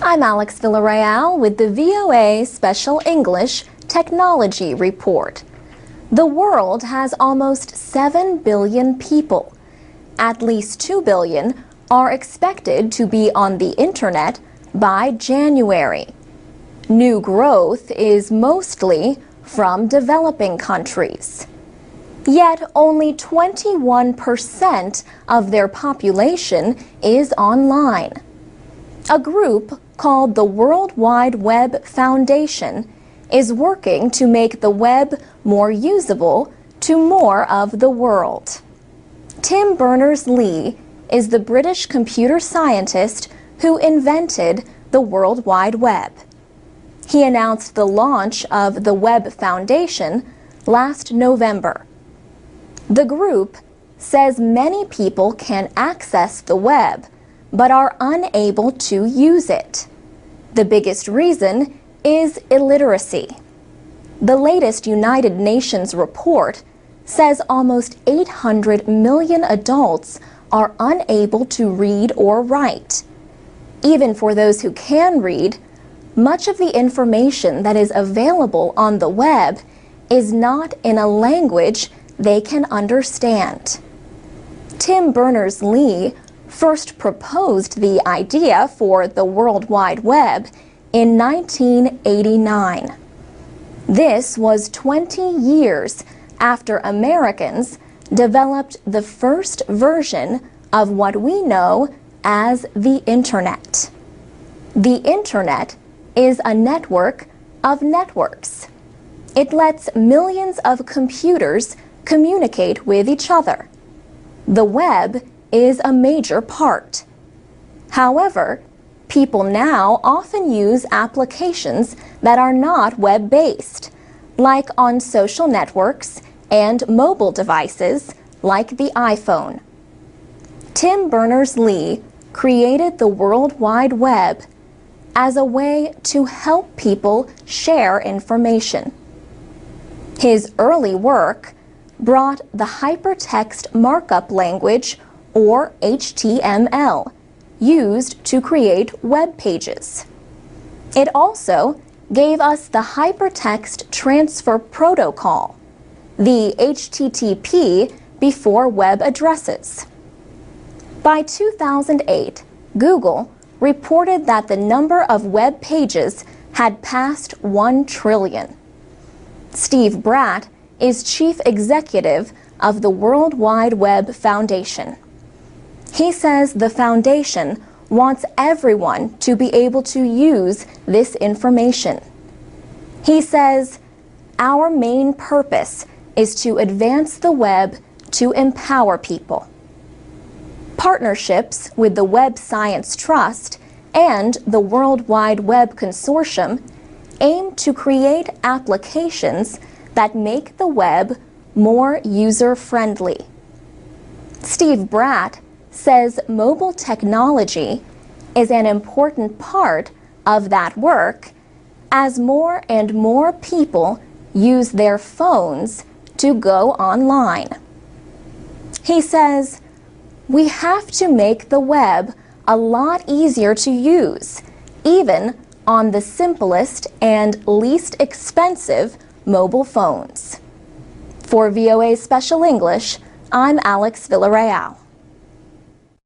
I'm Alex Villarreal with the VOA Special English Technology Report. The world has almost 7 billion people. At least 2 billion are expected to be on the internet by January. New growth is mostly from developing countries. Yet only 21% of their population is online. A group called the World Wide Web Foundation is working to make the web more usable to more of the world. Tim Berners-Lee is the British computer scientist who invented the World Wide Web. He announced the launch of the Web Foundation last November. The group says many people can access the web but are unable to use it. The biggest reason is illiteracy. The latest United Nations report says almost 800 million adults are unable to read or write. Even for those who can read, much of the information that is available on the web is not in a language they can understand. Tim Berners-Lee first proposed the idea for the World Wide Web in 1989. This was 20 years after Americans developed the first version of what we know as the Internet. The Internet is a network of networks. It lets millions of computers communicate with each other. The web is a major part. However, people now often use applications that are not web-based, like on social networks and mobile devices like the iPhone. Tim Berners-Lee created the World Wide Web as a way to help people share information. His early work brought the hypertext markup language, or HTML, used to create web pages. It also gave us the Hypertext Transfer Protocol, the HTTP before web addresses. By 2008, Google reported that the number of web pages had passed 1 trillion. Steve Bratt is chief executive of the World Wide Web Foundation. He says the foundation wants everyone to be able to use this information. He says, "Our main purpose is to advance the web to empower people." Partnerships with the Web Science Trust and the World Wide Web Consortium aim to create applications that make the web more user-friendly. Steve Bratt says mobile technology is an important part of that work as more and more people use their phones to go online. He says, "We have to make the web a lot easier to use, even on the simplest and least expensive mobile phones." For VOA Special English, I'm Alex Villarreal.